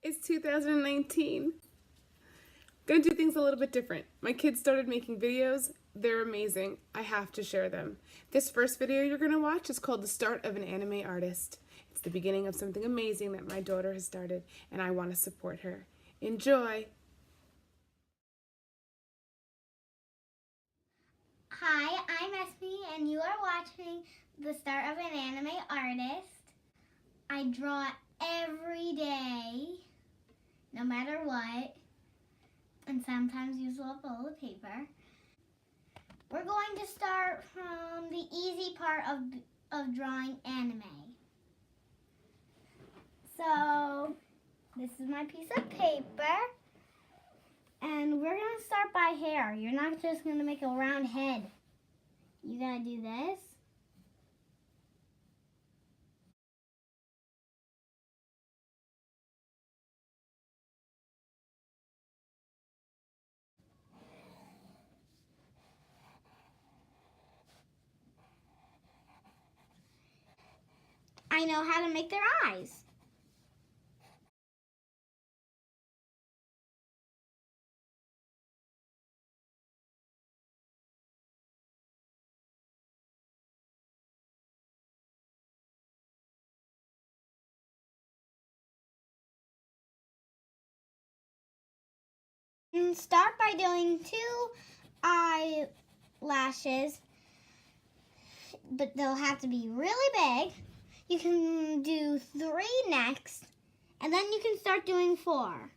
It's 2019. Gonna do things a little bit different. My kids started making videos. They're amazing. I have to share them. This first video you're gonna watch is called The Start of an Anime Artist. It's the beginning of something amazing that my daughter has started, and I want to support her. Enjoy! Hi, I'm Esme, and you are watching The Start of an Anime Artist. I draw every day, no matter what, and sometimes use a little roll of paper. We're going to start from the easy part of drawing anime. So, this is my piece of paper, and we're going to start by hair. You're not just going to make a round head. You gotta do this. I know how to make their eyes. And start by doing 2 eyelashes, but they'll have to be really big. You can do 3 next, and then you can start doing 4.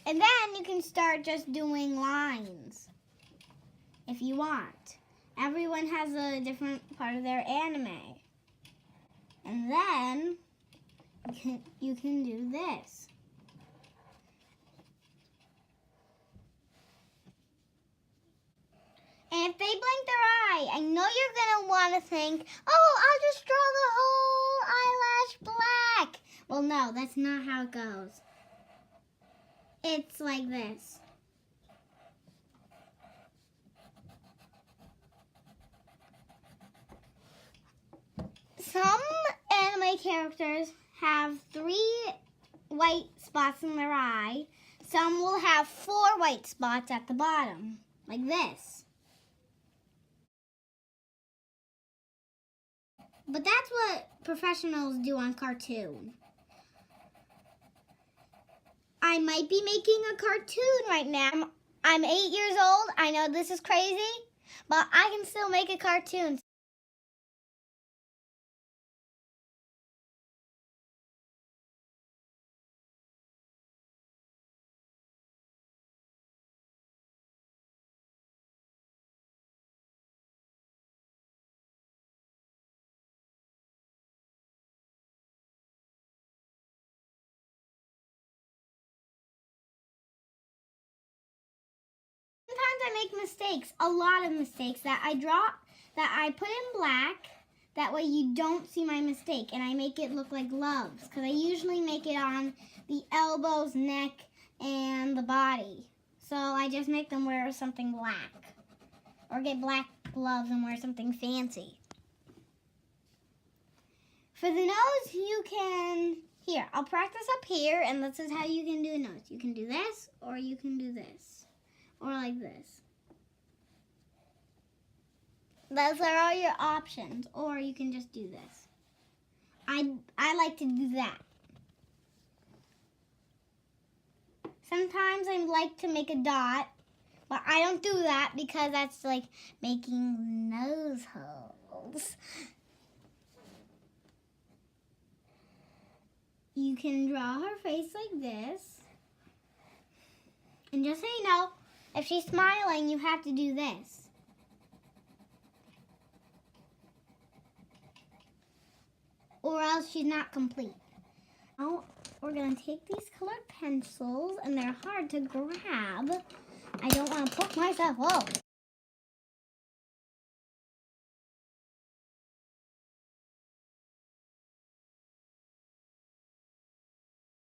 And then you can start just doing lines if you want. Everyone has a different part of their anime. And then you can do this. And if they blink their eye, I know you're going to want to think, oh, I'll just draw the whole eyelash black. Well, no, that's not how it goes. It's like this. Some anime characters have 3 white spots in their eye. Some will have 4 white spots at the bottom, like this. But that's what professionals do on cartoon. I might be making a cartoon right now. I'm 8 years old. I know this is crazy, but I can still make a cartoon. Sometimes I make mistakes, a lot of mistakes that I draw, that I put in black. That way you don't see my mistake, and I make it look like gloves, because I usually make it on the elbows, neck, and the body. So I just make them wear something black, or get black gloves and wear something fancy. For the nose, you can, here, I'll practice up here, and this is how you can do a nose. You can do this, or you can do this, or like this. Those are all your options, or you can just do this. I like to do that. Sometimes I like to make a dot, but I don't do that because that's like making nose holes. You can draw her face like this. And just so you know, if she's smiling, you have to do this. Or else she's not complete. Now we're going to take these colored pencils, and they're hard to grab. I don't want to poke myself. Whoa.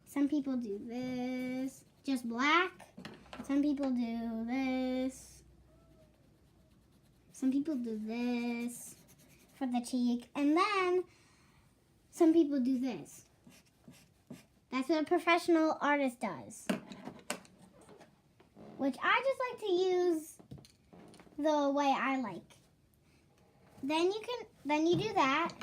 Some people do this, just black. Some people do this. Some people do this for the cheek. And then some people do this. That's what a professional artist does. Which I just like to use the way I like. Then you do that.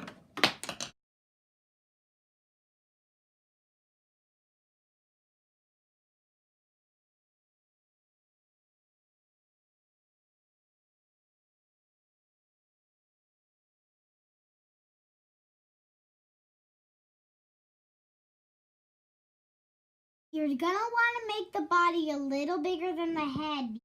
You're gonna want to make the body a little bigger than the head.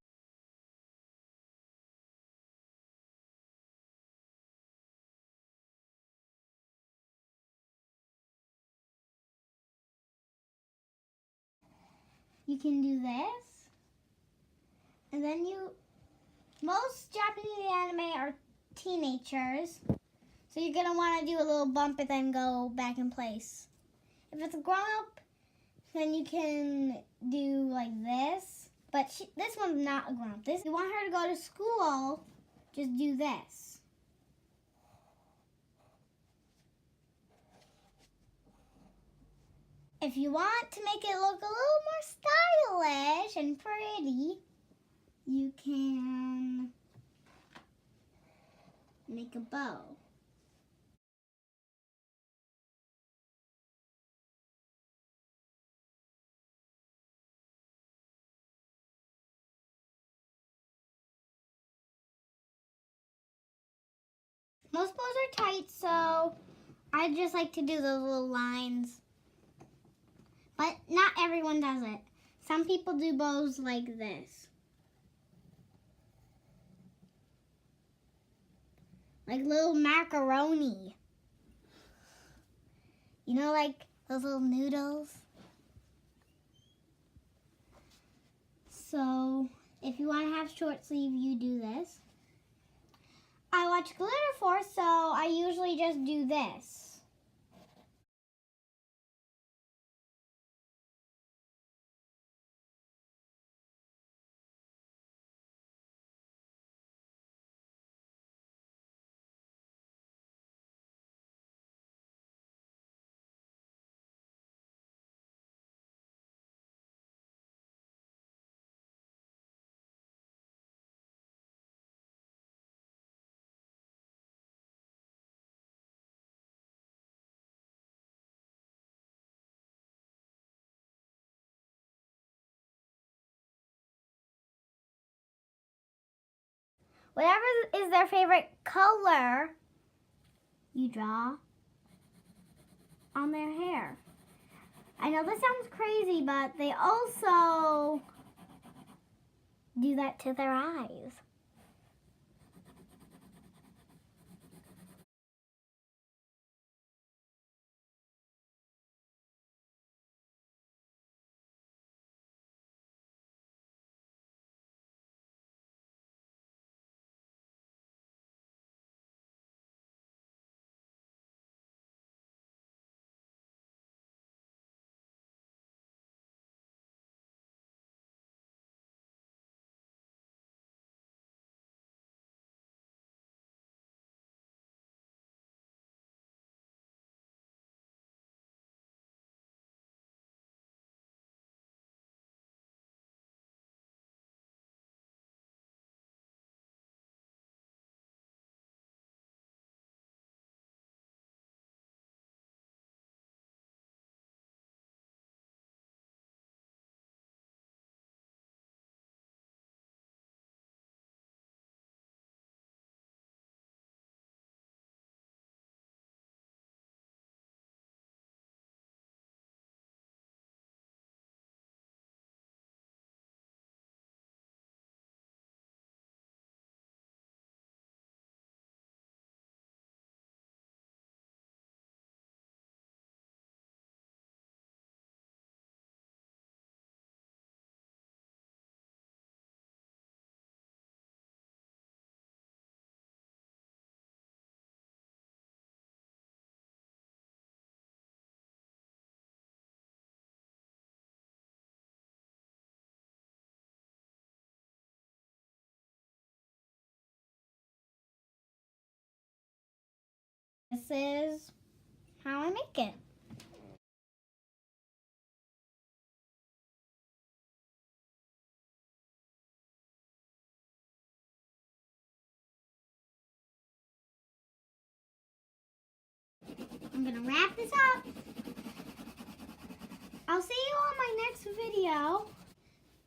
You can do this. And then most Japanese anime are teenagers. So you're gonna want to do a little bump and then go back in place. If it's a grown up, then you can do like this. But this one's not a grown up. If you want her to go to school, just do this. If you want to make it look a little more stylish and pretty, you can make a bow. Most bows are tight, so I just like to do those little lines. But not everyone does it. Some people do bows like this. Like little macaroni. You know, like those little noodles? So, if you want to have short sleeve, you do this. I watch Glitter Force, so I usually just do this. Whatever is their favorite color, you draw on their hair. I know this sounds crazy, but they also do that to their eyes. This is how I make it. I'm gonna wrap this up. I'll see you on my next video.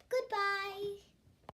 Goodbye.